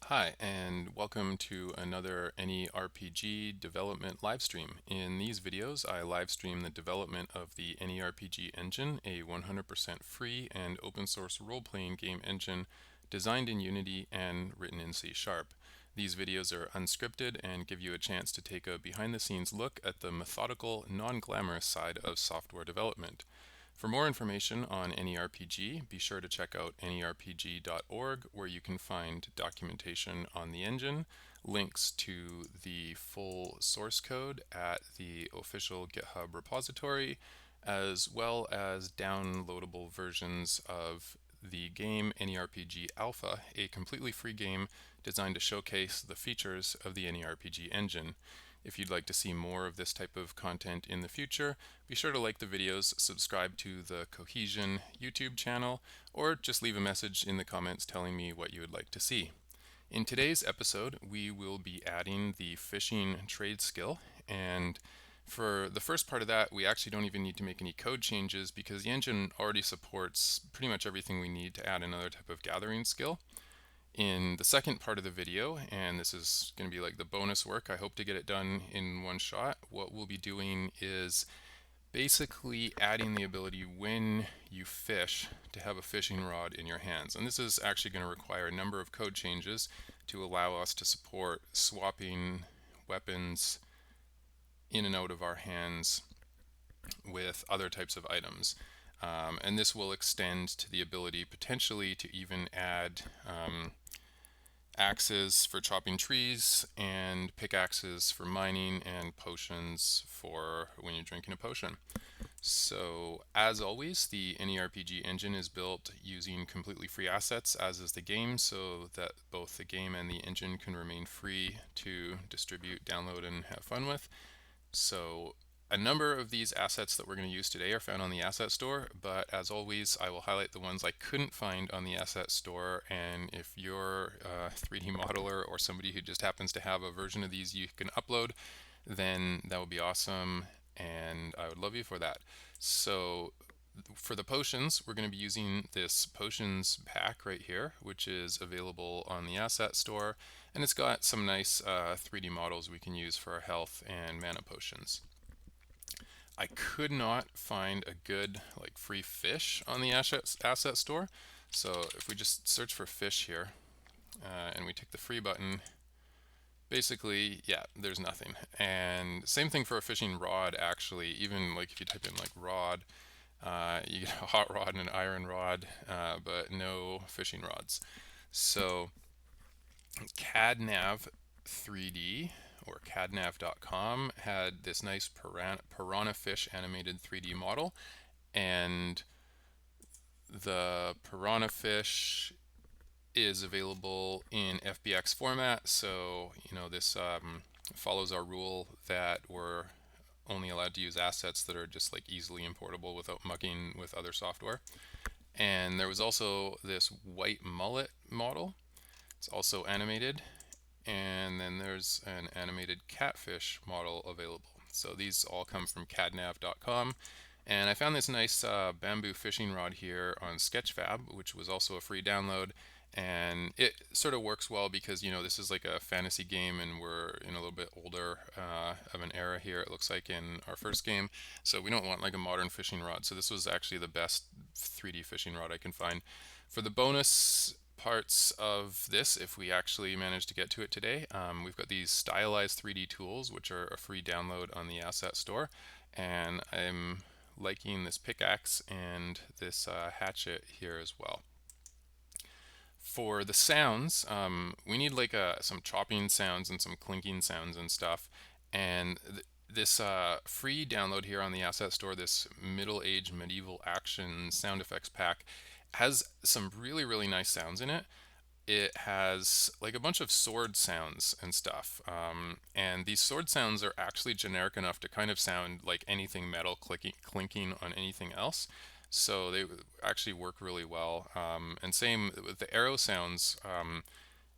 Hi, and welcome to another AnyRPG Development Livestream. In these videos, I livestream the development of the AnyRPG Engine, a 100% free and open source role-playing game engine designed in Unity and written in C#. These videos are unscripted and give you a chance to take a behind-the-scenes look at the methodical, non-glamorous side of software development. For more information on AnyRPG, be sure to check out AnyRPG.org, where you can find documentation on the engine, links to the full source code at the official GitHub repository, as well as downloadable versions of the game AnyRPG Alpha, a completely free game designed to showcase the features of the AnyRPG engine. If you'd like to see more of this type of content in the future, be sure to like the videos, subscribe to the Cohesion YouTube channel, or just leave a message in the comments telling me what you would like to see. In today's episode, we will be adding the fishing trade skill, and for the first part of that, we actually don't even need to make any code changes because the engine already supports pretty much everything we need to add another type of gathering skill. In the second part of the video, and this is going to be like the bonus work, I hope to get it done in one shot. What we'll be doing is basically adding the ability when you fish to have a fishing rod in your hands. And this is actually going to require a number of code changes to allow us to support swapping weapons in and out of our hands with other types of items. And this will extend to the ability potentially to even add axes for chopping trees, and pickaxes for mining, and potions for when you're drinking a potion. So as always, the AnyRPG engine is built using completely free assets, as is the game, so that both the game and the engine can remain free to distribute, download, and have fun with. So a number of these assets that we're going to use today are found on the asset store, but as always, I will highlight the ones I couldn't find on the asset store. And if you're a 3D modeler or somebody who just happens to have a version of these you can upload, then that would be awesome, and I would love you for that. So for the potions, we're going to be using this potions pack right here, which is available on the asset store, and it's got some nice 3D models we can use for our health and mana potions. I could not find a good free fish on the asset store, so if we just search for fish here and we tick the free button, basically, yeah, there's nothing. And same thing for a fishing rod, actually. Even if you type in rod, you get a hot rod and an iron rod, but no fishing rods. So CADNav 3D or cadnav.com had this nice piranha fish animated 3D model, and the piranha fish is available in FBX format. So this follows our rule that we're only allowed to use assets that are just easily importable without mucking with other software. And there was also this white mullet model. It's also animated. And then there's an animated catfish model available. So these all come from cadnav.com. And I found this nice bamboo fishing rod here on Sketchfab, which was also a free download. And it sort of works well because, this is like a fantasy game and we're in a little bit older of an era here, it looks like, in our first game. So we don't want like a modern fishing rod. So this was actually the best 3D fishing rod I can find. For the bonus parts of this, if we actually manage to get to it today, we've got these stylized 3D tools, which are a free download on the asset store. And I'm liking this pickaxe and this hatchet here as well. For the sounds, we need some chopping sounds and some clinking sounds and stuff. And this free download here on the asset store, this middle-age medieval action sound effects pack, has some really, really nice sounds in it. It has a bunch of sword sounds and stuff. And these sword sounds are actually generic enough to kind of sound like anything metal clinking on anything else. So they actually work really well. And same with the arrow sounds.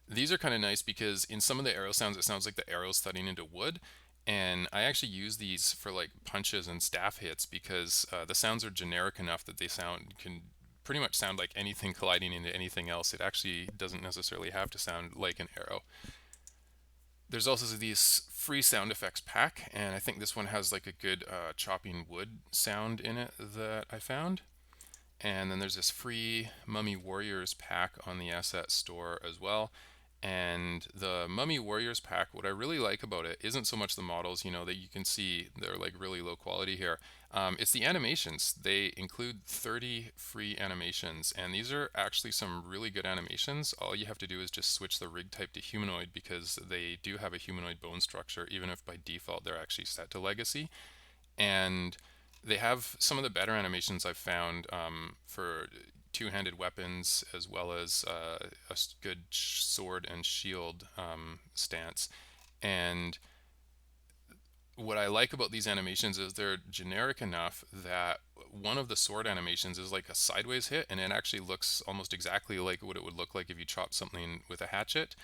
These are kind of nice because in some of the arrow sounds, it sounds like the arrows thudding into wood. And I actually use these for punches and staff hits because the sounds are generic enough that they can pretty much sound like anything colliding into anything else. It actually doesn't necessarily have to sound like an arrow. There's also these free sound effects pack, and I think this one has like a good chopping wood sound in it that I found. And then there's this free Mummy Warriors pack on the asset store as well. And the Mummy Warriors pack, what I really like about it isn't so much the models, that you can see they're like really low quality here. It's the animations. They include 30 free animations, and these are actually some really good animations. All you have to do is just switch the rig type to humanoid, because they do have a humanoid bone structure, even if by default they're actually set to legacy. And they have some of the better animations I've found for two-handed weapons, as well as a good sword and shield stance. And what I like about these animations is they're generic enough that one of the sword animations is like a sideways hit, and it actually looks almost exactly like what it would look like if you chopped something with a hatchet.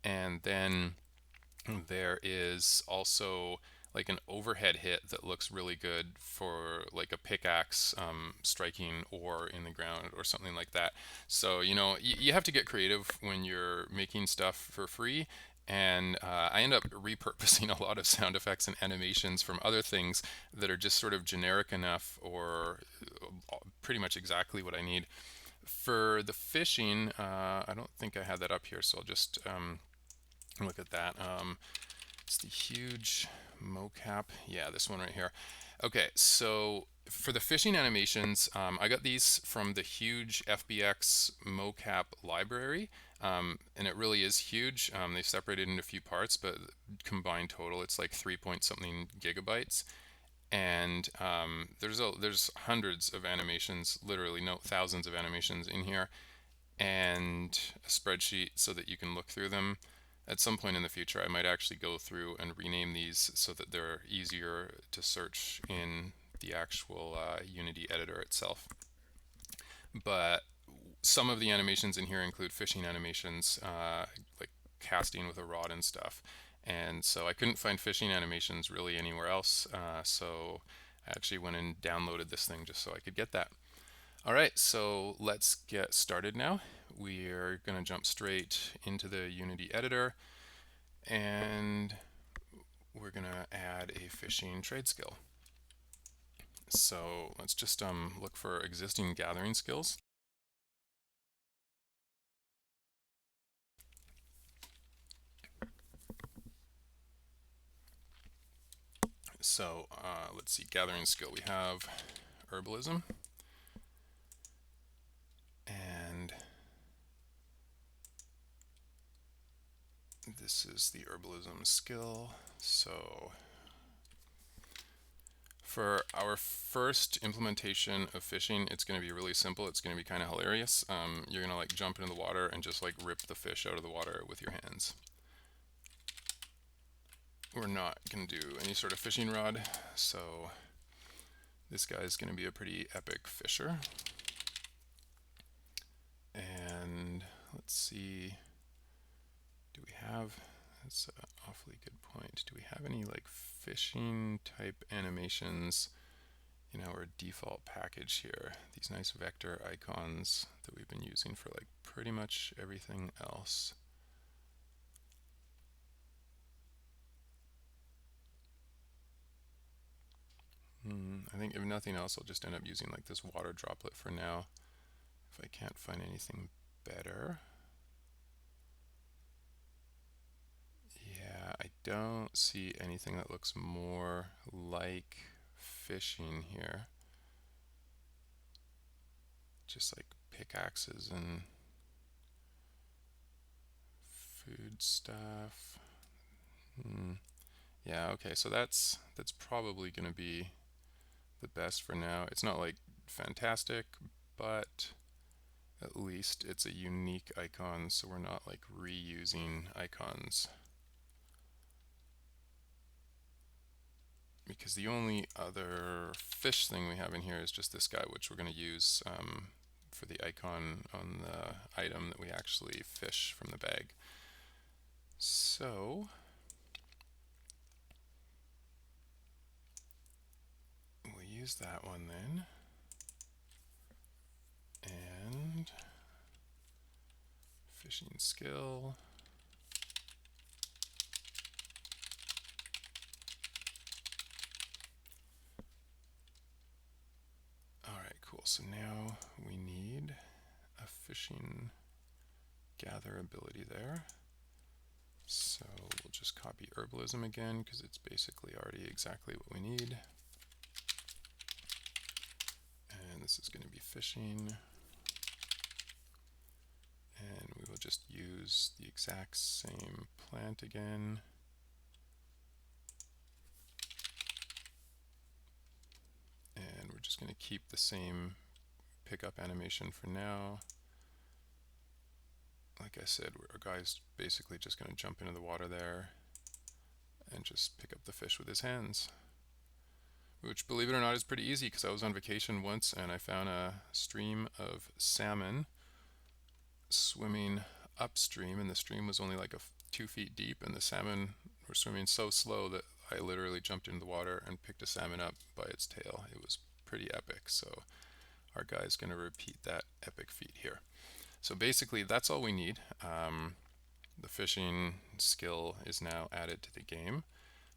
And then there is also like an overhead hit that looks really good for like a pickaxe striking ore in the ground or something like that. So, you have to get creative when you're making stuff for free. And I end up repurposing a lot of sound effects and animations from other things that are just sort of generic enough, or pretty much exactly what I need. For the fishing, I don't think I had that up here, so I'll just look at that. It's the huge mocap. Yeah, this one right here. Okay, so for the fishing animations, I got these from the huge FBX mocap library, and it really is huge. They separated into a few parts, but combined total, it's like 3 point something gigabytes. And there's hundreds of animations, literally no thousands of animations in here, and a spreadsheet so that you can look through them. At some point in the future, I might actually go through and rename these so that they're easier to search in the actual Unity editor itself. But some of the animations in here include fishing animations, like casting with a rod and stuff. And so I couldn't find fishing animations really anywhere else. So I actually went and downloaded this thing just so I could get that. All right, so let's get started now. We're going to jump straight into the Unity editor, and we're going to add a fishing trade skill. So let's just look for existing gathering skills. So let's see, gathering skill. We have herbalism, and this is the herbalism skill. So for our first implementation of fishing, it's going to be really simple. It's going to be kind of hilarious. You're going to like jump into the water and just like rip the fish out of the water with your hands. We're not going to do any sort of fishing rod, so this guy is going to be a pretty epic fisher. And let's see, do we have, that's an awfully good point, do we have any like fishing type animations in our default package here? These nice vector icons that we've been using for like pretty much everything else. I think if nothing else, I'll just end up using like this water droplet for now, if I can't find anything better. Yeah, I don't see anything that looks more like fishing here. Just like pickaxes and food stuff. Yeah, okay, so that's probably going to be the best for now. It's not like fantastic, but at least it's a unique icon, so we're not like reusing icons. Because the only other fish thing we have in here is just this guy, which we're going to use for the icon on the item that we actually fish from the bag. So we'll use that one then. fishing skill. All right, cool. So now we need a fishing gather ability there. So we'll just copy herbalism again because it's basically already exactly what we need. And this is going to be fishing. And we will just use the exact same plant again. And we're just going to keep the same pickup animation for now. Like I said, our guy's basically just going to jump into the water there and just pick up the fish with his hands. Which, believe it or not, is pretty easy because I was on vacation once and I found a stream of salmon swimming upstream, and the stream was only like 2 feet deep, and the salmon were swimming so slow that I literally jumped into the water and picked a salmon up by its tail. It was pretty epic. So our guy's going to repeat that epic feat here. So basically that's all we need. The fishing skill is now added to the game.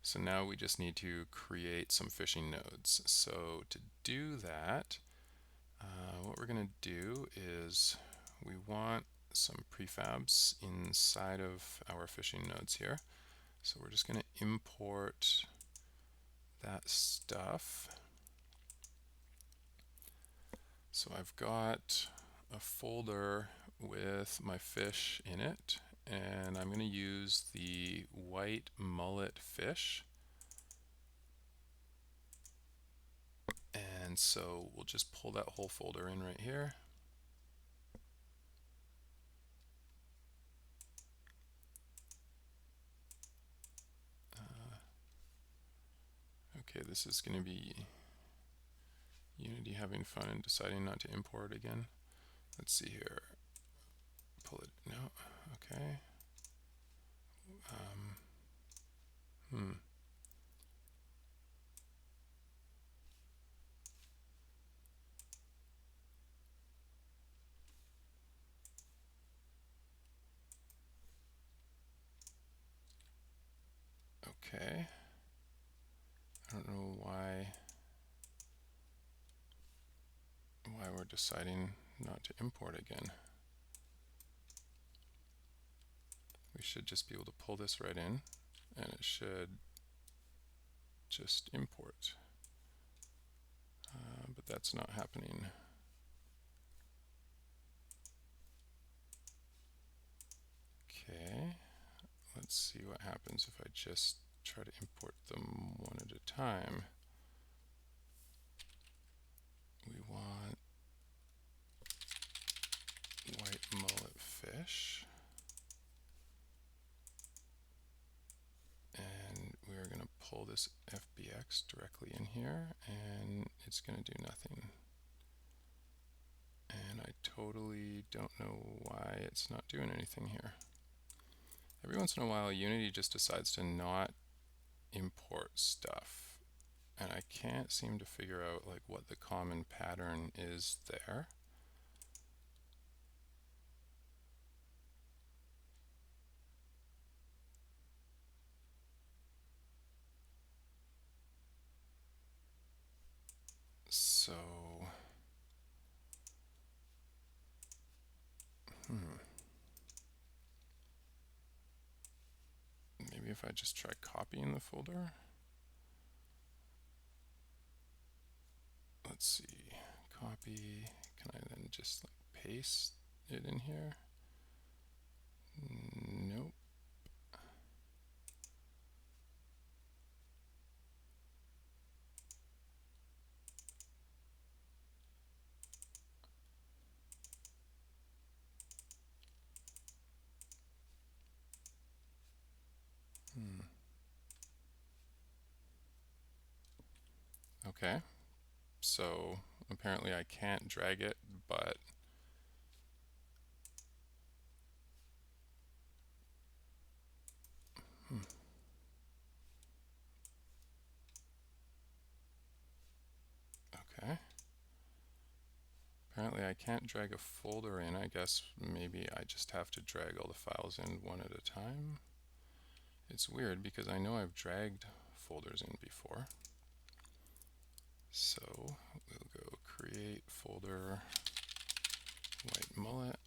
So now we just need to create some fishing nodes. So to do that, what we're going to do is we want some prefabs inside of our fishing nodes here. So we're just going to import that stuff. So I've got a folder with my fish in it, and I'm going to use the white mullet fish. And so we'll just pull that whole folder in right here. Okay, this is going to be Unity having fun and deciding not to import again. Let's see here. Pull it. No. Okay. Okay. I don't know why we're deciding not to import again. We should just be able to pull this right in, and it should just import. But that's not happening. Okay, let's see what happens if I just try to import them one at a time. We want white mullet fish, and we are going to pull this FBX directly in here, and it's going to do nothing. And I totally don't know why it's not doing anything here. Every once in a while, Unity just decides to not import stuff, and I can't seem to figure out like what the common pattern is there. So maybe if I just try copying the folder. Let's see, copy. Can I then just like paste it in here? Nope. Okay, so apparently I can't drag it, but okay. Apparently I can't drag a folder in. I guess maybe I just have to drag all the files in one at a time. It's weird because I know I've dragged folders in before. So we'll go create folder white mullet,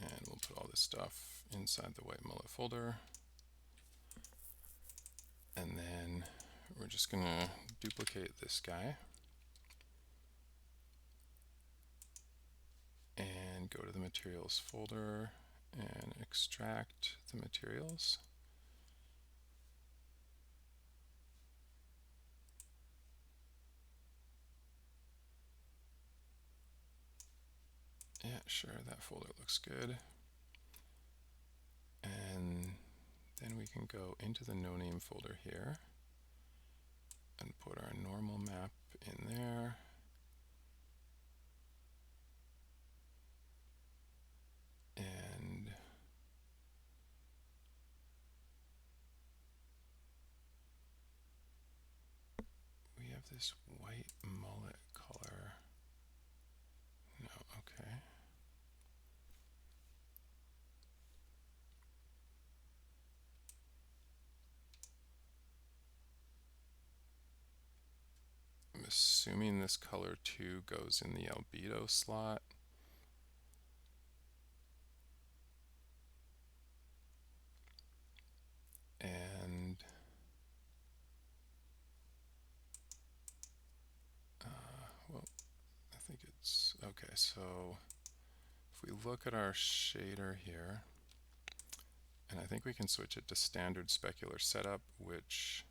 and we'll put all this stuff inside the white mullet folder. And then we're just going to duplicate this guy and go to the materials folder and extract the materials. Yeah, sure, that folder looks good. And then we can go into the no name folder here and put our normal map in there. And we have this white mullet color. No, okay. I'm assuming this color 2 goes in the albedo slot. And well, I think it's okay. So if we look at our shader here, and I think we can switch it to standard specular setup, which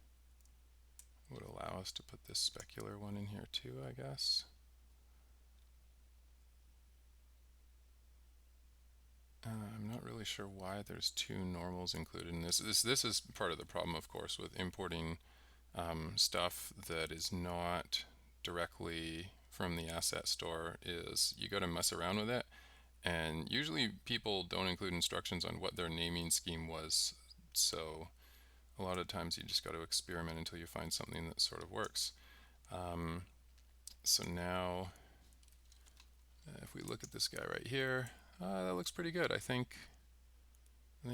would allow us to put this specular one in here too, I guess. I'm not really sure why there's 2 normals included in this. This is part of the problem, of course, with importing stuff that is not directly from the asset store. Is you got to mess around with it, and usually people don't include instructions on what their naming scheme was. So a lot of times you just got to experiment until you find something that sort of works. So now if we look at this guy right here, that looks pretty good. I think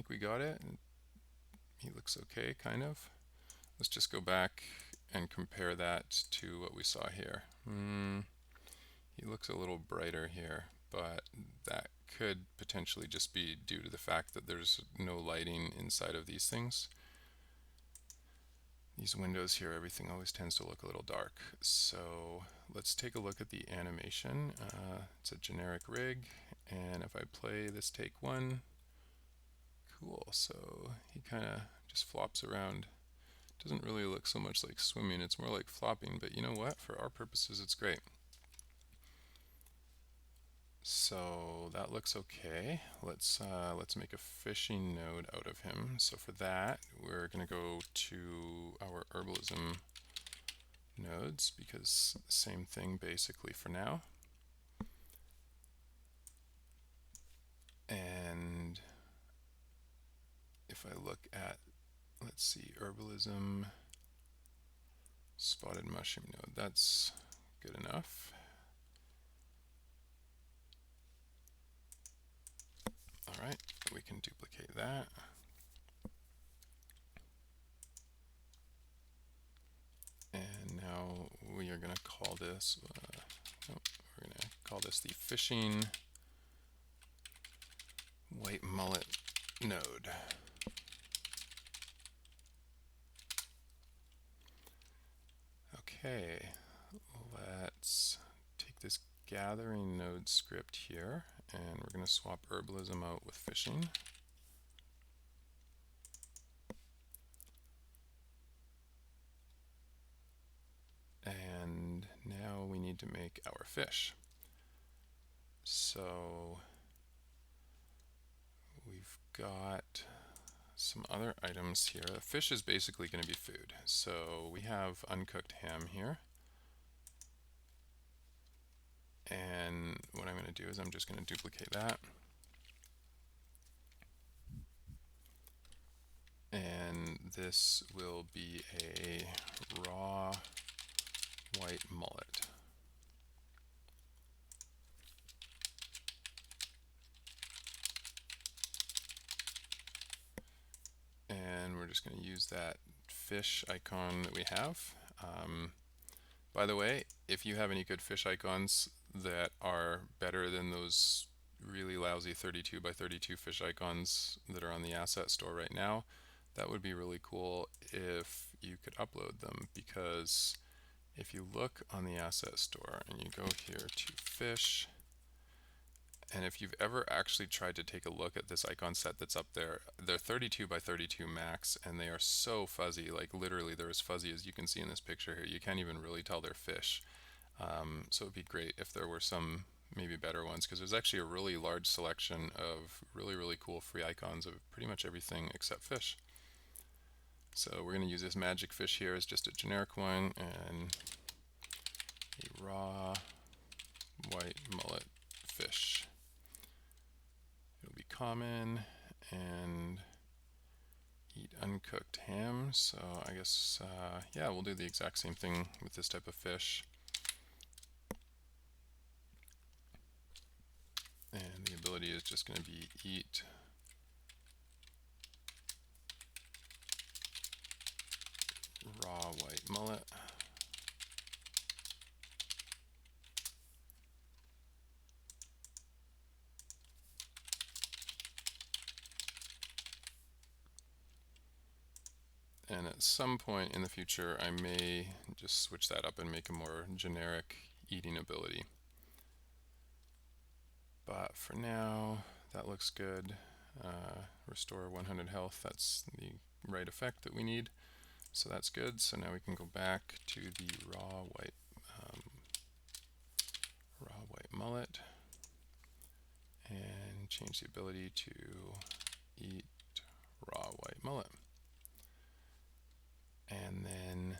we got it. He looks okay, kind of. Let's just go back and compare that to what we saw here. He looks a little brighter here, but that could potentially just be due to the fact that there's no lighting inside of these things. These windows here, everything always tends to look a little dark. So let's take a look at the animation. It's a generic rig, and if I play this take 1, cool, so he kind of just flops around. Doesn't really look so much like swimming, it's more like flopping, but you know what? For our purposes, it's great. So that looks okay. Let's make a fishing node out of him. So for that, we're going to go to our herbalism nodes, because same thing basically for now. And if I look at, let's see, herbalism spotted mushroom node, that's good enough. All right, we can duplicate that. And now we are going to call this, we're going to call this the fishing white mullet node. Okay, let's take this gathering node script here, and we're going to swap herbalism out with fishing. And now we need to make our fish. So we've got some other items here. The fish is basically going to be food. So we have uncooked ham here. And what I'm going to do is I'm just going to duplicate that. And this will be a raw white mullet. just going to use that fish icon that we have. By the way, if you have any good fish icons that are better than those really lousy 32 by 32 fish icons that are on the asset store right now, that would be really cool if you could upload them, because if you look on the asset store and you go here to fish, and if you've ever actually tried to take a look at this icon set that's up there, they're 32 by 32 max, and they are so fuzzy, like literally they're as fuzzy as you can see in this picture here. You can't even really tell they're fish. So it'd be great if there were some maybe better ones, because there's actually a really large selection of really cool free icons of pretty much everything except fish. So we're going to use this magic fish here as just a generic one, and a raw white mullet fish. It'll be common and eat uncooked ham. So I guess, yeah, we'll do the exact same thing with this type of fish. And the ability is just going to be eat raw white mullet. And at some point in the future, I may just switch that up and make a more generic eating ability. But for now, that looks good. Restore 100 health, that's the right effect that we need. So that's good. So now we can go back to the raw white mullet and change the ability to eat raw white mullet. And then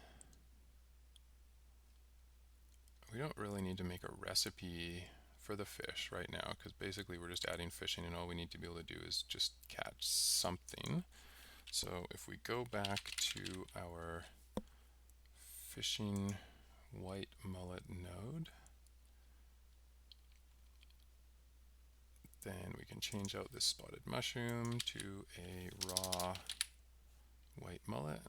we don't really need to make a recipe for the fish right now, because basically we're just adding fishing, and all we need to be able to do is just catch something. So if we go back to our fishing white mullet node, then we can change out this spotted mushroom to a raw white mullet.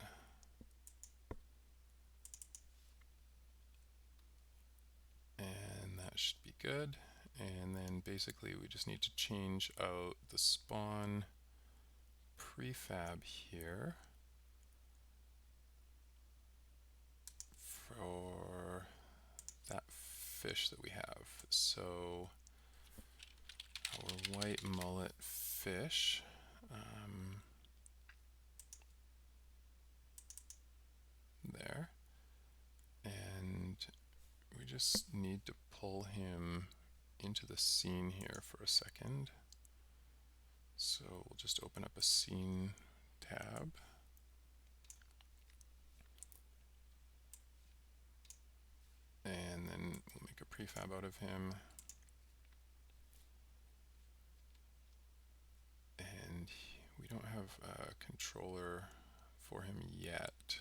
And that should be good. And then basically we just need to change out the spawn prefab here for that fish that we have. So our white mullet fish, there, and we just need to pull him into the scene here for a second. So we'll just open up a scene tab. And then we'll make a prefab out of him. And we don't have a controller for him yet.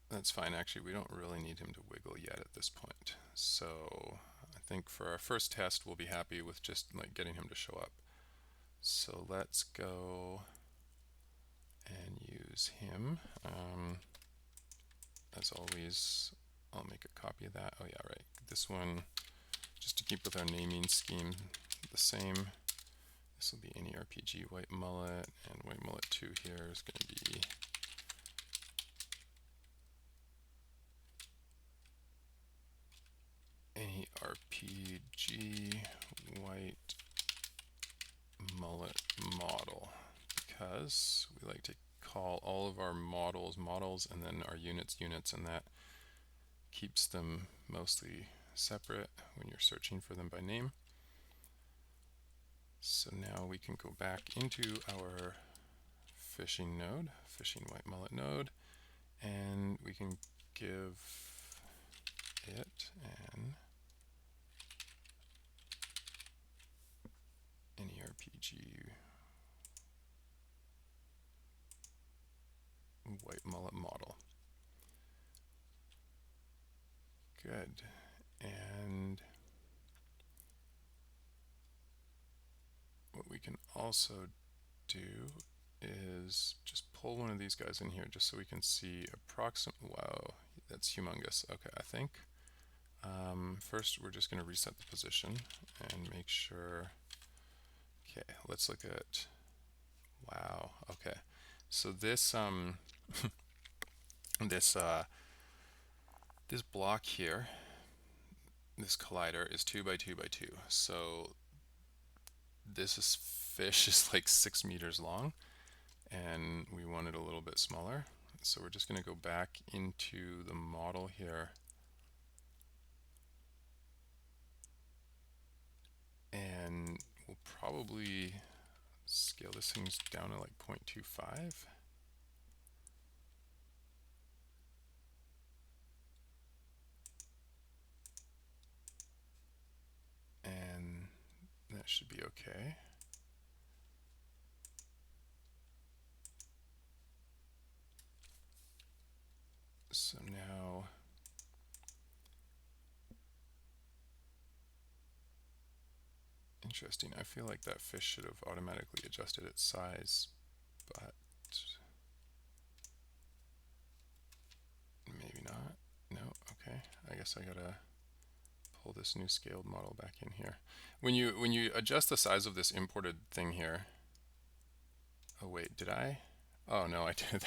That's fine, actually, we don't really need him to wiggle yet at this point. So I think for our first test, we'll be happy with just like getting him to show up. So let's go and use him. As always, I'll make a copy of that. Oh yeah, right. This one, just to keep with our naming scheme the same, this will be AnyRPG white mullet, and white mullet 2 here is going to be AnyRPG white mullet model, because we like to call all of our models and then our units, and that keeps them mostly separate when you're searching for them by name. So now we can go back into our fishing node, fishing white mullet node, and we can give it an AnyRPG white mullet model. Good. And what we can also do is just pull one of these guys in here just so we can see approximate. Wow, that's humongous. Okay, I think first we're just going to reset the position and make sure. Okay, let's look at. Wow. Okay, so this this this block here, this collider is 2 by 2 by 2. So this fish is like 6 meters long, and we want it a little bit smaller. So we're just going to go back into the model here, and we'll probably scale this thing down to like 0.25. And that should be okay. So now interesting. I feel like that fish should have automatically adjusted its size, but maybe not. No, okay. I guess I gotta pull this new scaled model back in here. When you adjust the size of this imported thing here. Oh wait, did I? Oh no, I did.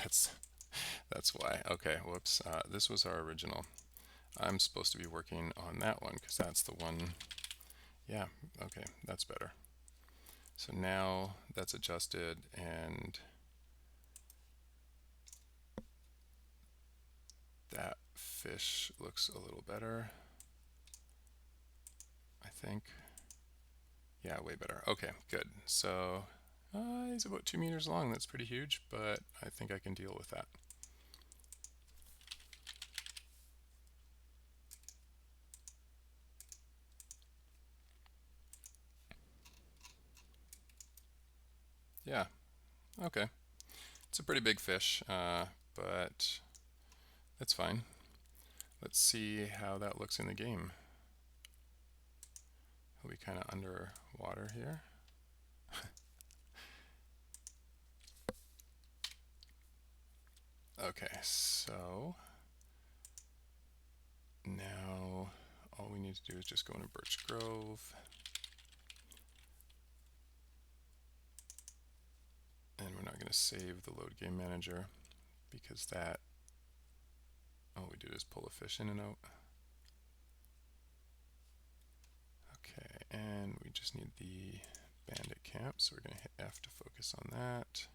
That's why. Okay, whoops. This was our original. I'm supposed to be working on that one because that's the one. Yeah, okay, that's better. So now that's adjusted, and that fish looks a little better, I think. Yeah, way better. Okay, good. So he's about 2 meters long. That's pretty huge, but I think I can deal with that. Yeah, okay. It's a pretty big fish, but that's fine. Let's see how that looks in the game. He'll be kind of underwater here. Okay, so now all we need to do is just go into Birch Grove. And we're not going to save the load game manager because that, all we did is pull a fish in and out. Okay, and we just need the bandit camp, so we're going to hit F to focus on that.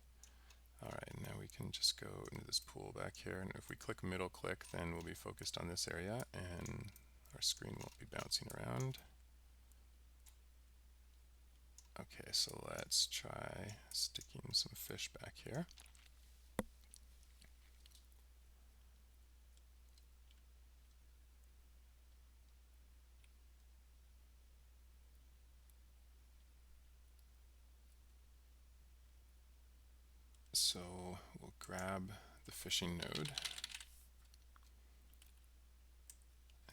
Alright, now we can just go into this pool back here, and if we click middle click, then we'll be focused on this area and our screen won't be bouncing around. Okay, so let's try sticking some fish back here. So we'll grab the fishing node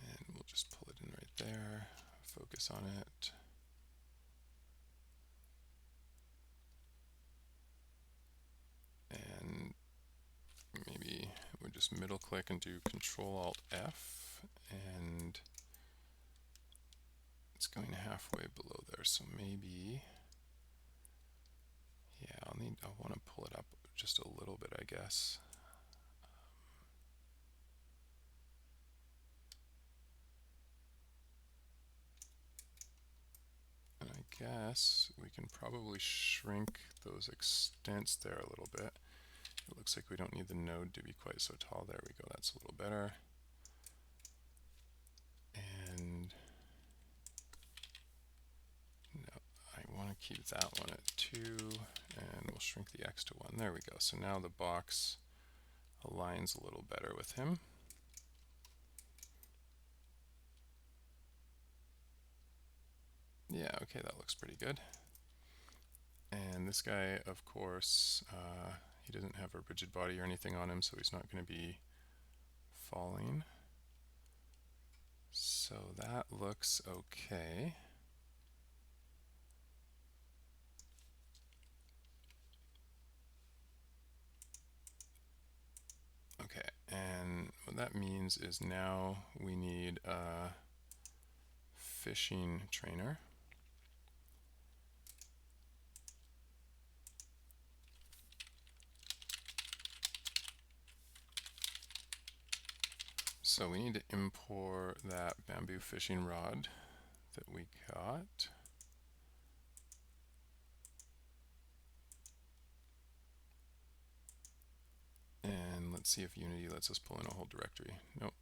and we'll just pull it in right there, focus on it. And maybe we'll just middle click and do Control Alt F, and it's going halfway below there, so maybe, yeah, I want to pull it up just a little bit, I guess. And I guess we can probably shrink those extents there a little bit. It looks like we don't need the node to be quite so tall. There we go, that's a little better. And no, I want to keep that one at 2, and we'll shrink the X to 1. There we go. So now the box aligns a little better with him. Yeah, okay, that looks pretty good. And this guy, of course, he doesn't have a rigid body or anything on him, so he's not going to be falling. So that looks okay. that means is now we need a fishing trainer. So we need to import that bamboo fishing rod that we got. And let's see if Unity lets us pull in a whole directory. Nope,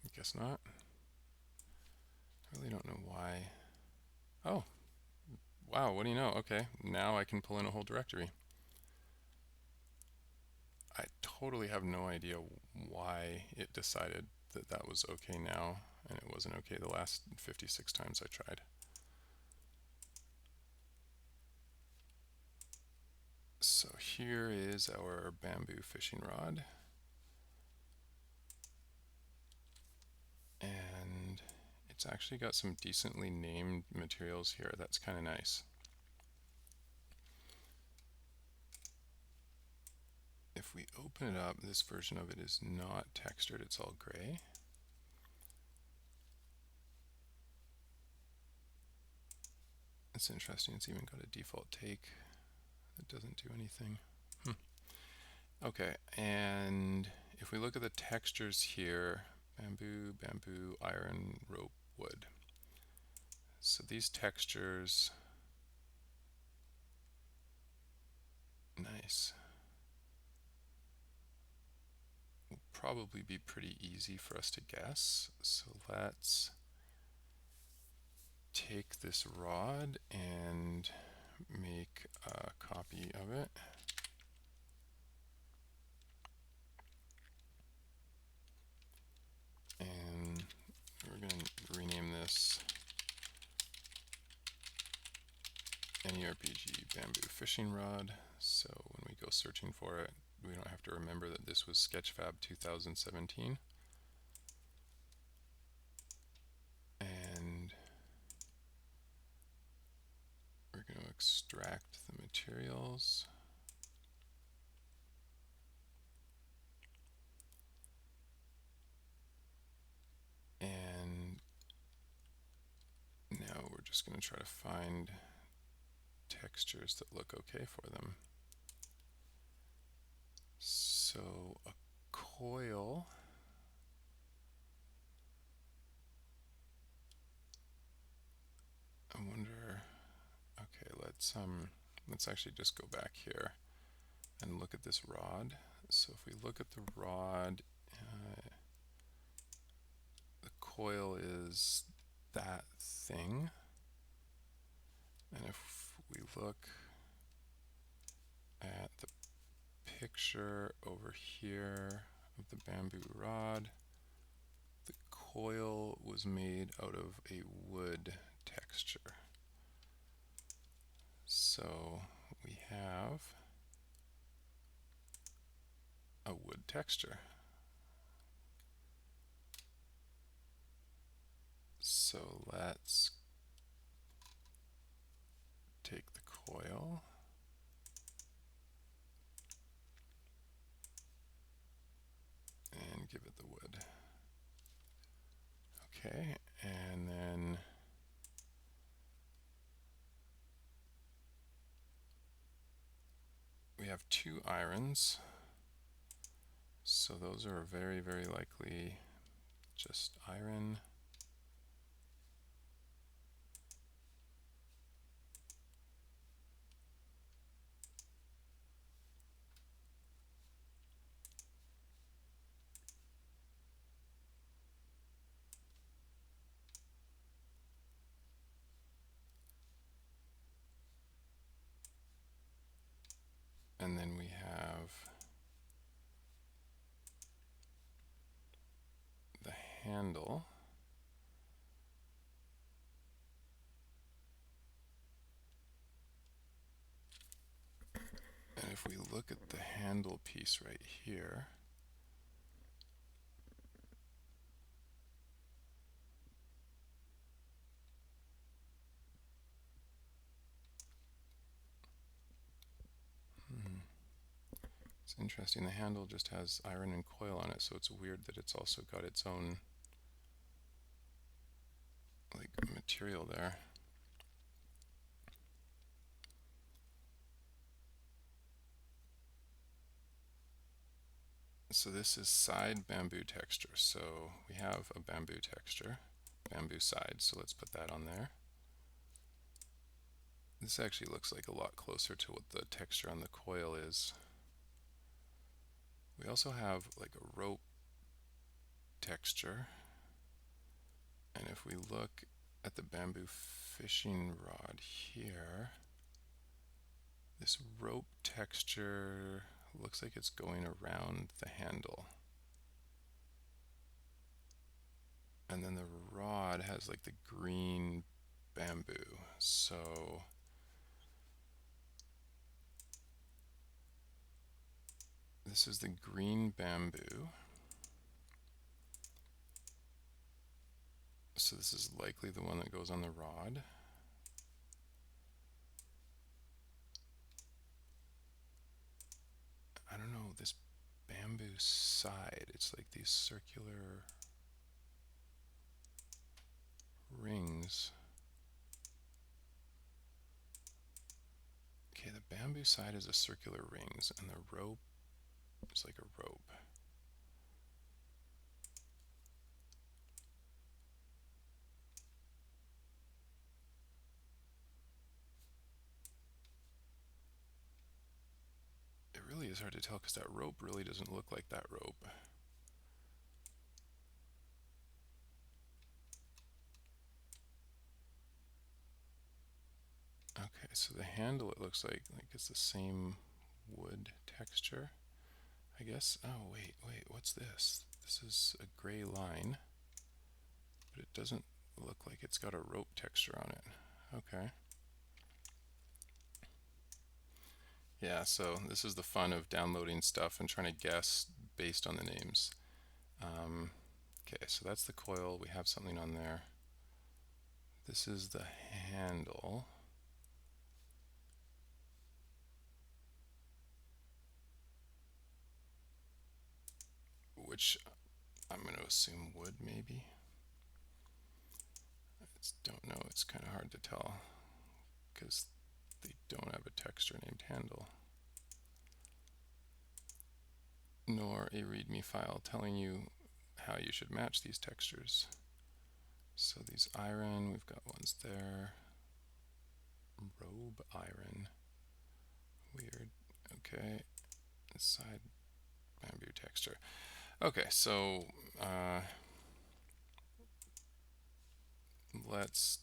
I guess not. I really don't know why. Oh, wow, what do you know? Okay, now I can pull in a whole directory. I totally have no idea why it decided that that was okay now and it wasn't okay the last 56 times I tried. So here is our bamboo fishing rod. And it's actually got some decently named materials here. That's kind of nice. If we open it up, this version of it is not textured, it's all gray. It's interesting, it's even got a default take that doesn't do anything. Okay, and if we look at the textures here, bamboo, bamboo, iron, rope, wood. So these textures, nice. Will probably be pretty easy for us to guess. So let's take this rod and make a copy of it. And we're going to rename this AnyRPG Bamboo Fishing Rod. So when we go searching for it, we don't have to remember that this was Sketchfab 2017. And we're going to extract the materials. And now we're just going to try to find textures that look okay for them. So a coil, I wonder, okay, let's actually just go back here and look at this rod. So if we look at the rod, the coil is that thing. And if we look at the picture over here of the bamboo rod, the coil was made out of a wood texture. So we have a wood texture. So let's take the coil and give it the wood. Okay, and then we have 2 irons. So those are very, very likely just iron. And then we have the handle. And if we look at the handle piece right here, It's interesting, the handle just has iron and coil on it, so it's weird that it's also got its own like material there. So this is side bamboo texture. So we have a bamboo texture, bamboo side, so let's put that on there. This actually looks like a lot closer to what the texture on the coil is. We also have like a rope texture, and if we look at the bamboo fishing rod here, this rope texture looks like it's going around the handle. And then the rod has like the green bamboo. So this is the green bamboo. So this is likely the one that goes on the rod. I don't know, this bamboo side, it's like these circular rings. Okay, the bamboo side is a circular rings, and the rope is like a rope. It really is hard to tell because that rope really doesn't look like that rope. Okay, so the handle, it looks like it's the same wood texture, I guess. Oh, wait, what's this? This is a gray line, but it doesn't look like it's got a rope texture on it. Okay. Yeah, so this is the fun of downloading stuff and trying to guess based on the names. Okay, so that's the coil. We have something on there. This is the handle. Which I'm going to assume wood, maybe. I don't know. It's kind of hard to tell because they don't have a texture named handle, nor a README file telling you how you should match these textures. So these iron, we've got ones there. Robe iron. Weird. Okay. This side bamboo texture. Okay, so let's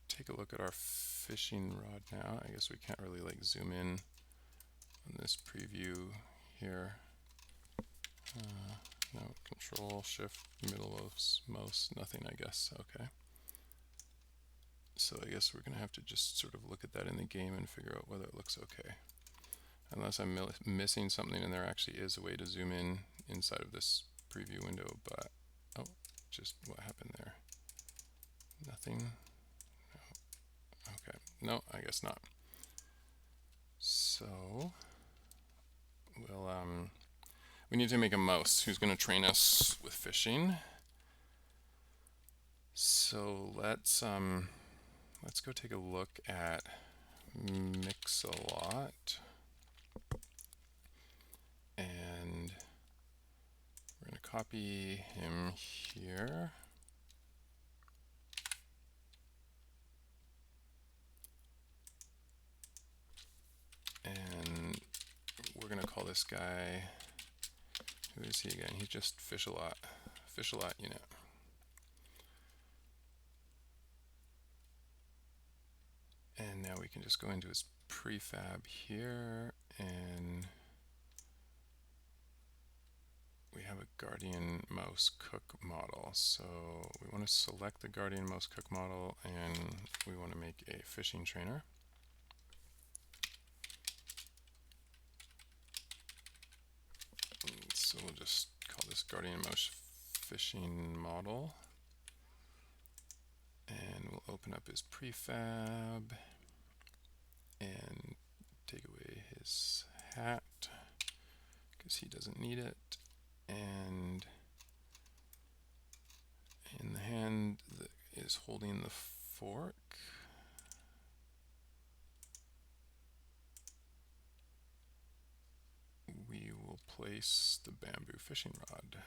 take a look at our fishing rod now. I guess we can't really like zoom in on this preview here. No, Control Shift middle mouse, nothing, I guess. Okay. So I guess we're gonna have to just sort of look at that in the game and figure out whether it looks okay. Unless I'm missing something and there actually is a way to zoom in inside of this preview window, but oh, just what happened there? Nothing. No. Okay. No, I guess not. So we need to make a mouse who's going to train us with fishing. So let's go take a look at Mix-a-Lot, and we're going to copy him here. And we're going to call this guy, who is he again? He's just Fish-a-Lot unit. And now we can just go into his prefab here, and we have a Guardian Mouse Cook model. So we want to select the Guardian Mouse Cook model, and we want to make a fishing trainer. So we'll just call this Guardian Mouse Fishing Model. And we'll open up his prefab and take away his hat, because he doesn't need it. And in the hand that is holding the fork, we will place the bamboo fishing rod.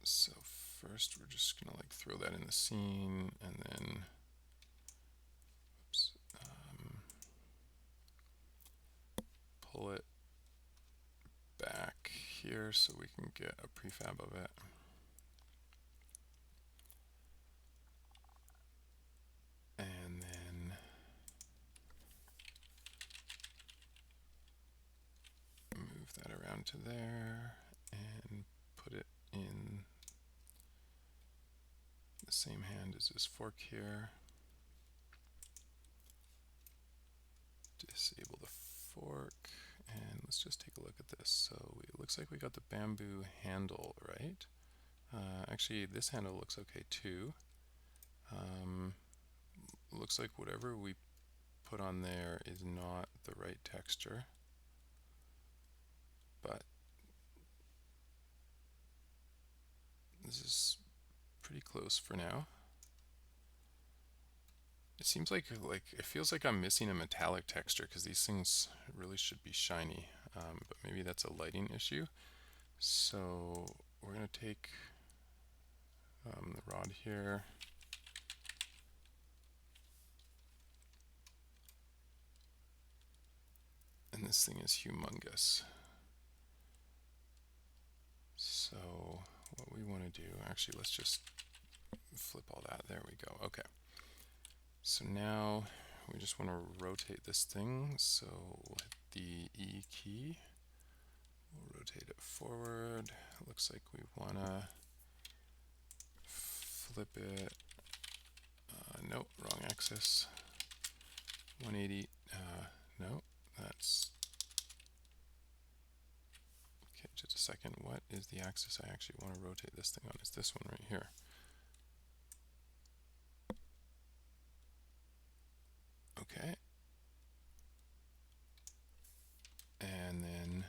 So first we're just gonna like throw that in the scene, and then oops, pull it back here so we can get a prefab of it. And then move that around to there and put it in the same hand as this fork here. Disable the fork, and let's just take a look at this. So it looks like we got the bamboo handle, right? Actually, this handle looks okay too. Looks like whatever we put on there is not the right texture, but this is pretty close for now. It seems like it feels like I'm missing a metallic texture because these things really should be shiny, but maybe that's a lighting issue. So we're going to take the rod here, and this thing is humongous. So what we want to do, actually let's just flip all that, there we go, okay. So now we just want to rotate this thing, so we'll hit the E key, we'll rotate it forward. It looks like we want to flip it, nope, wrong axis, 180, no, that's, okay, just a second, what is the axis I actually want to rotate this thing on? It's this one right here. Okay, and then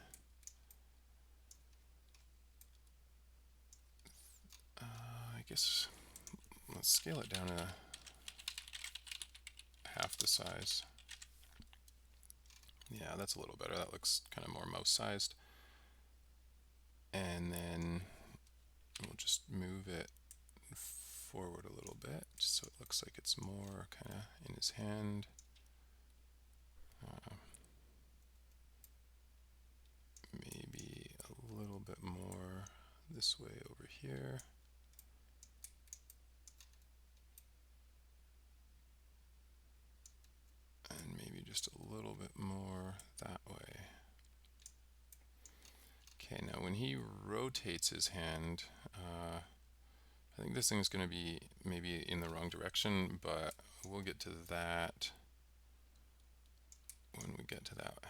I guess let's scale it down to half the size. Yeah, that's a little better. That looks kind of more mouse-sized. And then we'll just move it forward a little bit so it looks like it's more kind of in his hand. Maybe a little bit more this way over here. And maybe just a little bit more that way. Okay, now when he rotates his hand, I think this thing's going to be maybe in the wrong direction, but we'll get to that when we get to that.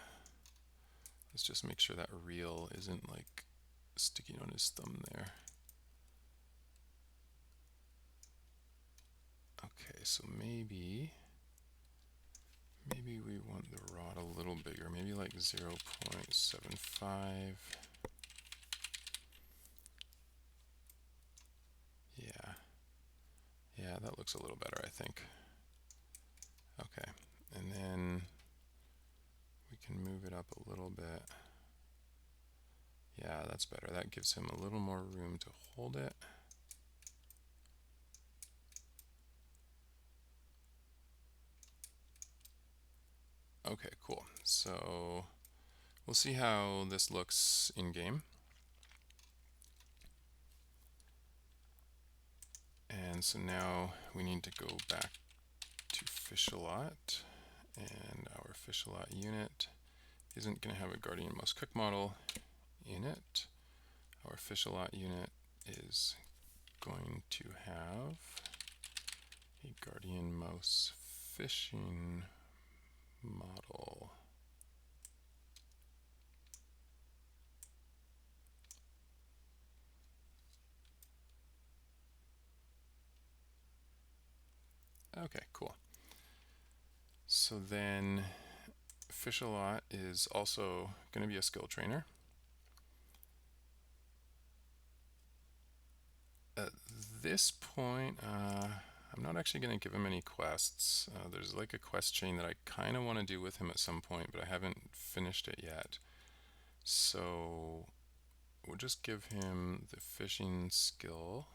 Let's just make sure that reel isn't like sticking on his thumb there. Okay, so maybe we want the rod a little bigger, maybe like 0.75. Yeah, that looks a little better, I think. Okay, and then we can move it up a little bit. Yeah, that's better. That gives him a little more room to hold it. Okay, cool. So we'll see how this looks in game. And so now we need to go back to Fish-A-Lot, and our Fish-A-Lot unit isn't going to have a Guardian Mouse Cook model in it. Our Fish-A-Lot unit is going to have a Guardian Mouse fishing model. Okay, cool. So then Fish a Lot is also going to be a skill trainer. At this point, I'm not actually going to give him any quests. There's like a quest chain that I kind of want to do with him at some point, but I haven't finished it yet. So we'll just give him the fishing skill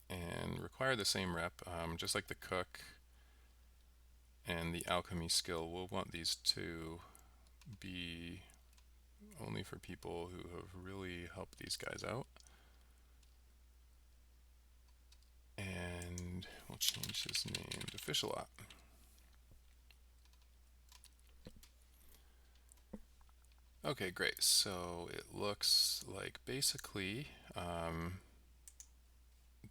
and require the same rep, just like the cook and the alchemy skill. We'll want these to be only for people who have really helped these guys out. And we'll change his name to Fish a Lot. Okay, great. So it looks like basically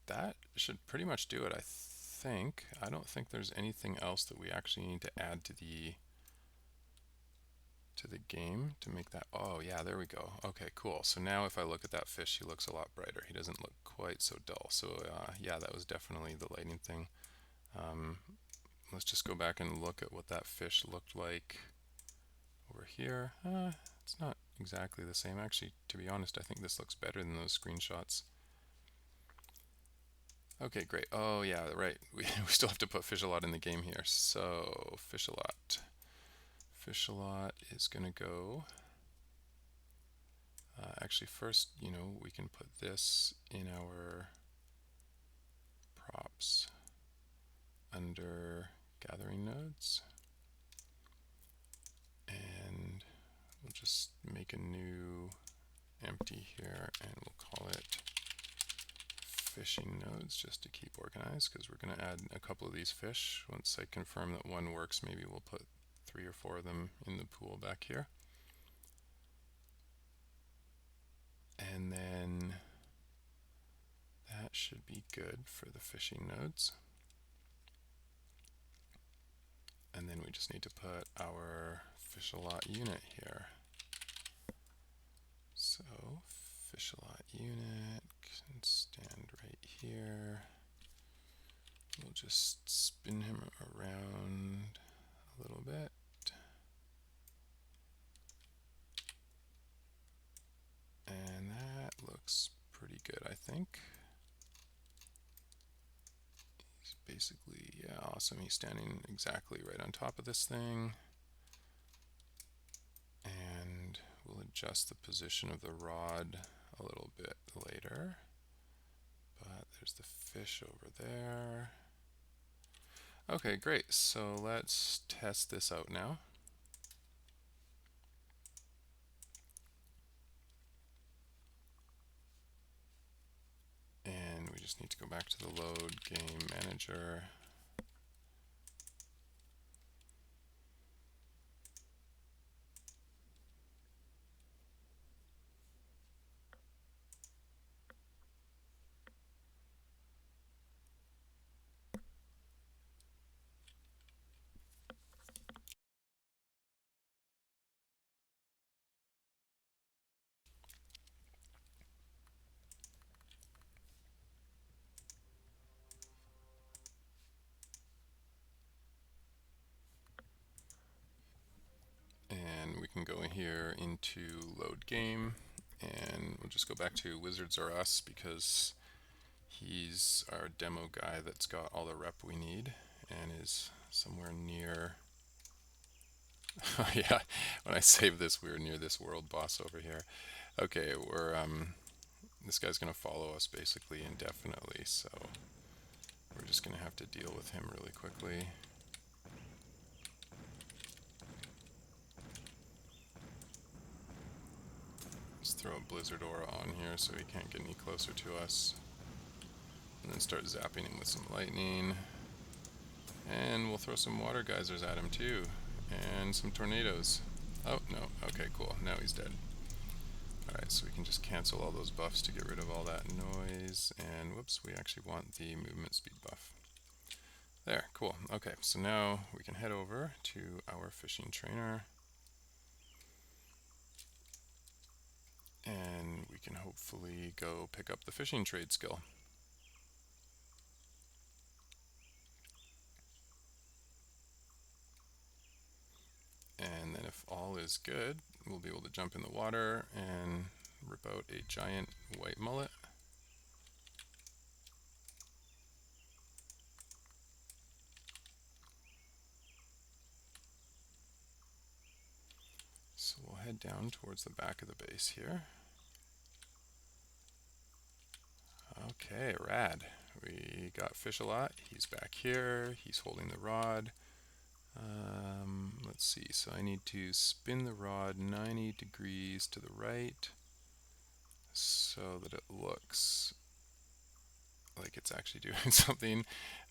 that should pretty much do it, I think. I don't think there's anything else that we actually need to add to the game to make that. Oh yeah, there we go. Okay, cool. So now if I look at that fish, he looks a lot brighter. He doesn't look quite so dull. So yeah, that was definitely the lighting thing. Let's just go back and look at what that fish looked like over here. It's not exactly the same. Actually, to be honest, I think this looks better than those screenshots. Okay, great. Oh yeah, right. We still have to put Fish a Lot in the game here. So Fish a Lot. Fish a Lot is gonna go. Actually, first, we can put this in our props under gathering nodes. And we'll just make a new empty here and we'll call it fishing nodes just to keep organized because we're going to add a couple of these fish. Once I confirm that one works, maybe we'll put 3 or 4 of them in the pool back here. And then that should be good for the fishing nodes. And then we just need to put our Fish a Lot unit here. So Fish a Lot unit can stand right here. We'll just spin him around a little bit. And that looks pretty good, I think. He's basically, yeah, awesome. He's standing exactly right on top of this thing. And we'll adjust the position of the rod a little bit later. But there's the fish over there. Okay, great. So let's test this out now. And we just need to go back to the load game manager. And we can go in here into load game and we'll just go back to Wizards R Us because he's our demo guy that's got all the rep we need and is somewhere near. Yeah, when I save this, we're near this world boss over here. Okay, this guy's gonna follow us basically indefinitely, so we're just gonna have to deal with him really quickly. Let's throw a blizzard aura on here so he can't get any closer to us. And then start zapping him with some lightning. And we'll throw some water geysers at him too. And some tornadoes. Oh, no. Okay, cool. Now he's dead. Alright, so we can just cancel all those buffs to get rid of all that noise. And whoops, we actually want the movement speed buff. There, cool. Okay, so now we can head over to our fishing trainer. And we can hopefully go pick up the fishing trade skill. is good. We'll be able to jump in the water and rip out a giant white mullet. So we'll head down towards the back of the base here. Okay, rad. We got fish a lot. He's back here. He's holding the rod. Let's see. So I need to spin the rod 90 degrees to the right so that it looks like it's actually doing something.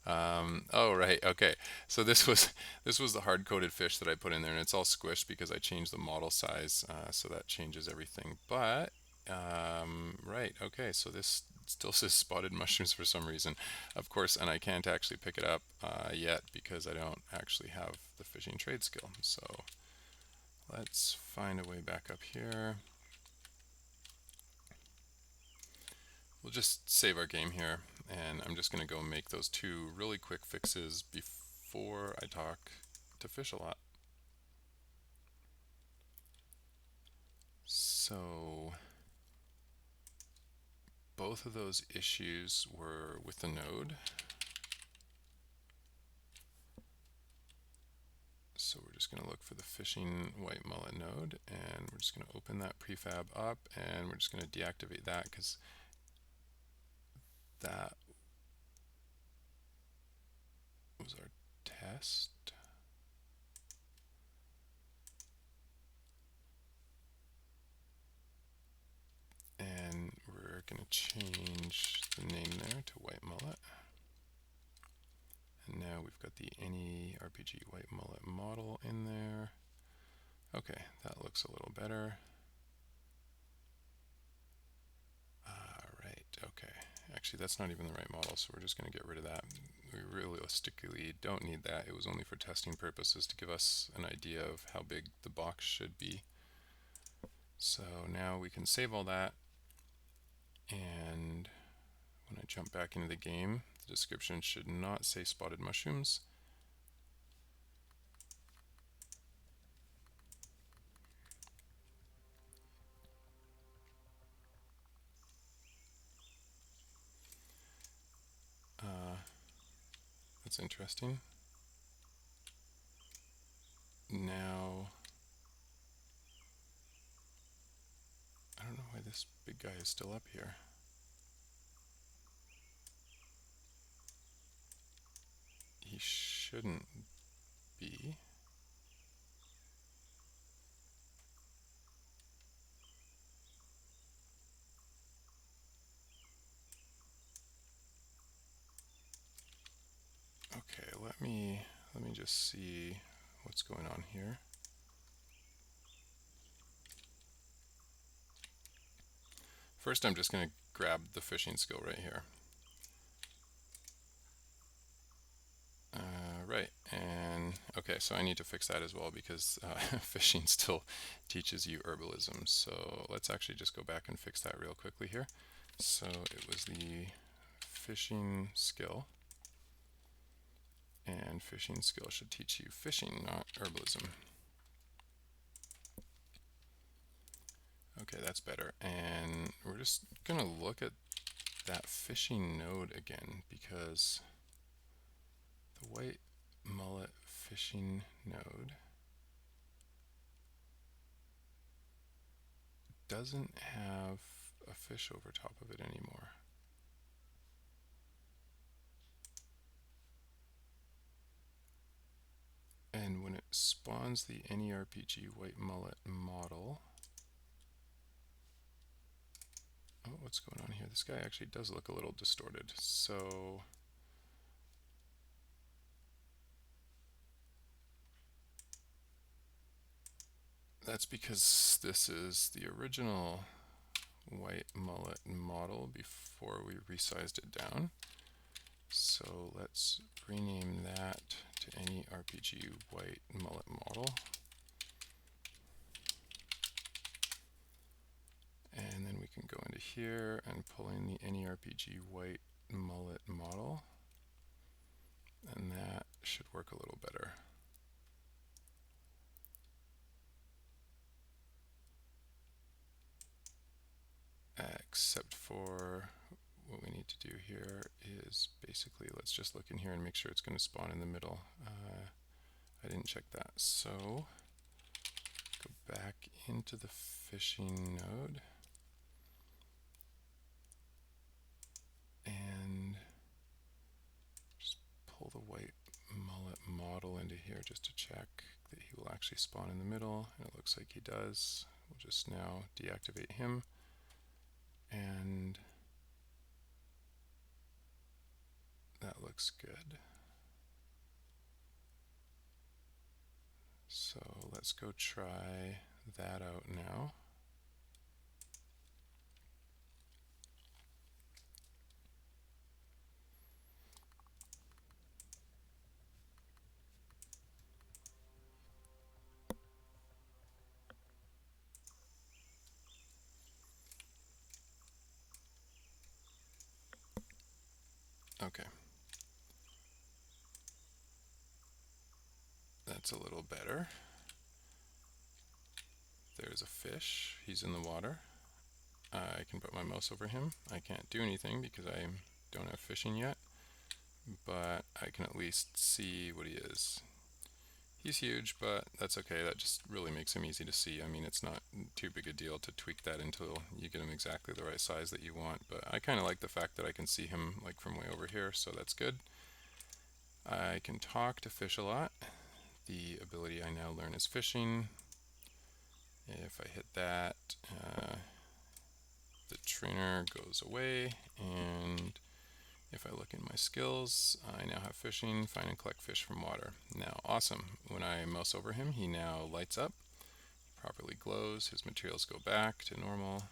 Oh, right. Okay. So this was the hard-coated fish that I put in there, and it's all squished because I changed the model size, so that changes everything. But right. Okay. So this still says spotted mushrooms for some reason, of course, and I can't actually pick it up yet because I don't actually have the fishing trade skill. So let's find a way back up here. We'll just save our game here, and I'm just going to go make those two really quick fixes before I talk to fish a lot. So both of those issues were with the node. So we're just going to look for the fishing white mullet node, and we're just going to open that prefab up, and we're just going to deactivate that because that was our test. And we're going to change the name there to white mullet. And now we've got the AnyRPG white mullet model in there. Okay, that looks a little better. Right, okay. Actually, that's not even the right model, so we're just going to get rid of that. We realistically don't need that. It was only for testing purposes to give us an idea of how big the box should be. So now we can save all that, and when I jump back into the game, the description should not say spotted mushrooms. That's interesting. Now, I don't know why this big guy is still up here. He shouldn't be. Okay, let me just see what's going on here. First, I'm just going to grab the fishing skill right here. Right, and okay, so I need to fix that as well because fishing still teaches you herbalism. So let's actually just go back and fix that real quickly here. So it was the fishing skill, and fishing skill should teach you fishing, not herbalism. Okay, that's better. And we're just going to look at that fishing node again because the white mullet fishing node doesn't have a fish over top of it anymore. And when it spawns the AnyRPG white mullet model, oh, what's going on here? This guy actually does look a little distorted. So that's because this is the original white mullet model before we resized it down. So let's rename that to AnyRPG white mullet model. And then we can go into here and pull in the AnyRPG white mullet model. And that should work a little better. here is basically, let's just look in here and make sure it's going to spawn in the middle. I didn't check that. So go back into the fishing node and just pull the white mullet model into here just to check that he will actually spawn in the middle, and it looks like he does. We'll just now deactivate him, and that looks good. So let's go try that out now. Okay. That's a little better. There's a fish. He's in the water. I can put my mouse over him. I can't do anything because I don't have fishing yet, but I can at least see what he is. He's huge, but that's okay. That just really makes him easy to see. I mean, it's not too big a deal to tweak that until you get him exactly the right size that you want, but I kind of like the fact that I can see him like from way over here, so that's good. I can talk to fish a lot. The ability I now learn is fishing. If I hit that, the trainer goes away, and if I look in my skills, I now have fishing, find and collect fish from water. Now, awesome. When I mouse over him, he now lights up, properly glows, his materials go back to normal,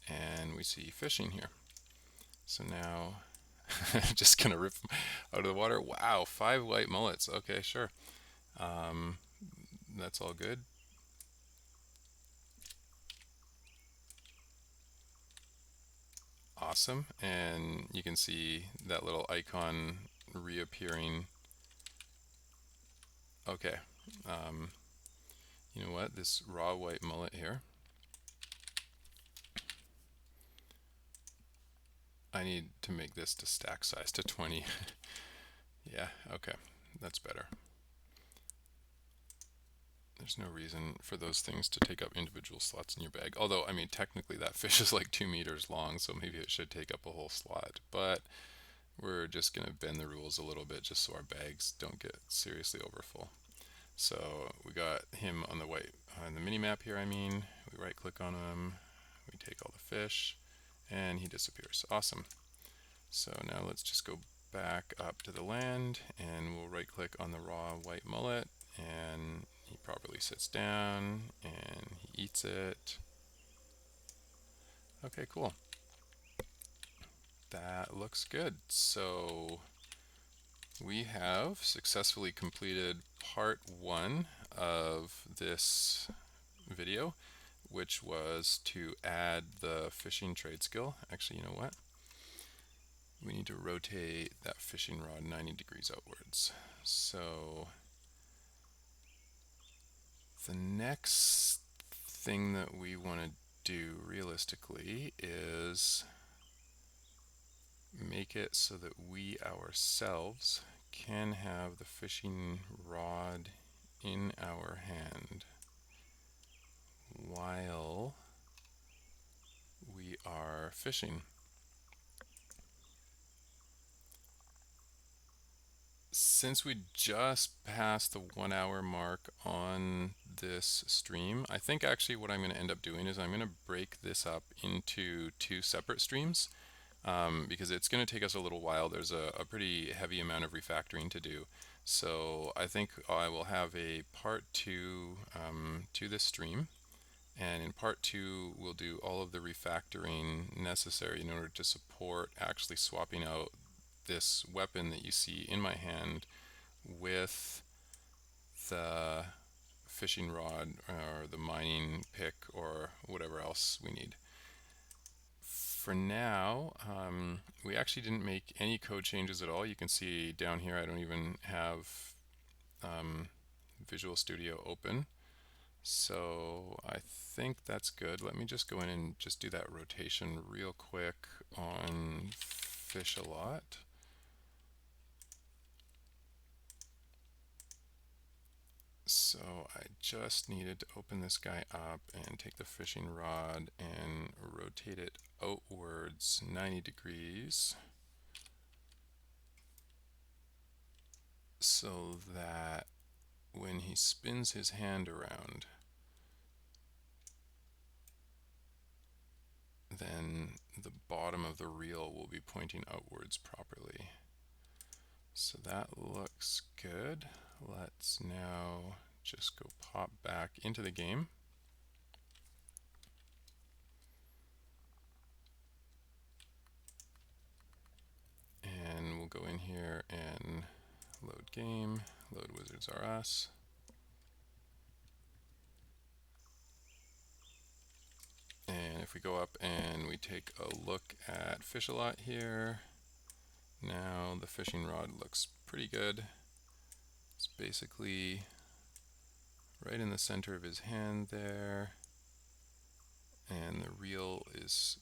and we see fishing here. So now, just gonna rip him out of the water. Wow, 5 white mullets. Okay, sure. That's all good. Awesome. And you can see that little icon reappearing. Okay. You know what? This raw white mullet here, I need to make this to stack size to 20. Yeah, okay. That's better. There's no reason for those things to take up individual slots in your bag. Although, I mean, technically that fish is like 2 meters long, so maybe it should take up a whole slot. But we're just going to bend the rules a little bit just so our bags don't get seriously overfull. So we got him on the white, on the mini map here, I mean. We right click on him, we take all the fish, and he disappears. Awesome. So now let's just go back up to the land, and we'll right click on the raw white mullet, and he properly sits down and he eats it. Okay, cool. That looks good. So we have successfully completed part 1 of this video, which was to add the fishing trade skill. Actually, you know what? We need to rotate that fishing rod 90 degrees outwards. So the next thing that we want to do realistically is make it so that we ourselves can have the fishing rod in our hand while we are fishing. Since we just passed the 1 hour mark on this stream, I think actually what I'm going to end up doing is I'm going to break this up into 2 separate streams, because it's going to take us a little while. There's a pretty heavy amount of refactoring to do. So I think I will have a part 2 to this stream, and in part 2 we'll do all of the refactoring necessary in order to support actually swapping out this weapon that you see in my hand with the fishing rod or the mining pick or whatever else we need. For now, we actually didn't make any code changes at all. You can see down here I don't even have Visual Studio open. So I think that's good. Let me just go in and just do that rotation real quick on fish a lot. So I just needed to open this guy up and take the fishing rod and rotate it outwards 90 degrees so that when he spins his hand around, then the bottom of the reel will be pointing outwards properly. So that looks good. Let's now just go pop back into the game. And we'll go in here and load game, load Wizards R Us. And if we go up and we take a look at Fish a Lot here, now the fishing rod looks pretty good. It's basically right in the center of his hand there, and the reel is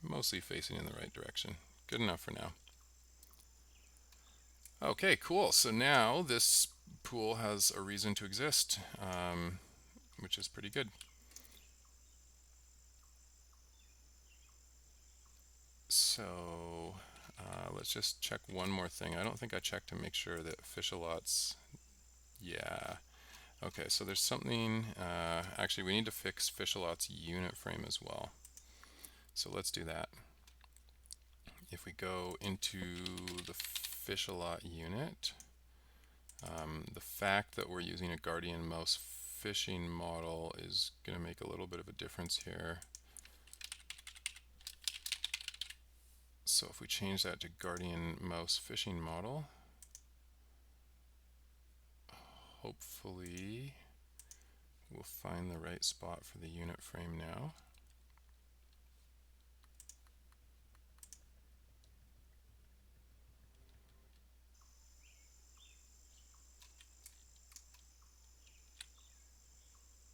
mostly facing in the right direction. Good enough for now. Okay, cool. So now this pool has a reason to exist, which is pretty good. So let's just check one more thing. I don't think I checked to make sure that Fish-a-Lot's, yeah. Okay, so there's something, actually we need to fix Fish-a-Lot's unit frame as well. So let's do that. If we go into the Fish-a-Lot unit, the fact that we're using a Guardian Mouse fishing model is going to make a little bit of a difference here. So if we change that to Guardian Mouse fishing model, hopefully we'll find the right spot for the unit frame now.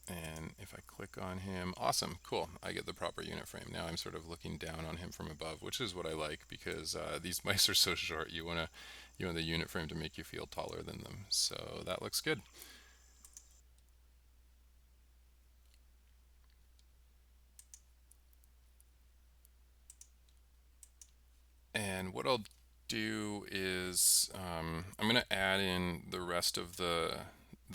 And if I click on him, awesome, cool, I get the proper unit frame. Now I'm sort of looking down on him from above, which is what I like, because these mice are so short, you want the unit frame to make you feel taller than them. So that looks good. And what I'll do is I'm going to add in the rest of the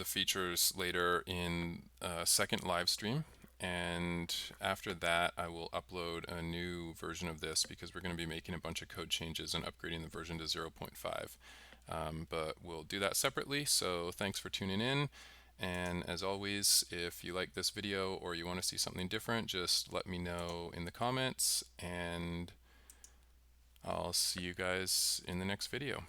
features later in a second live stream, and after that I will upload a new version of this because we're going to be making a bunch of code changes and upgrading the version to 0.5. But we'll do that separately, so thanks for tuning in. And as always, if you like this video or you want to see something different, just let me know in the comments, and I'll see you guys in the next video.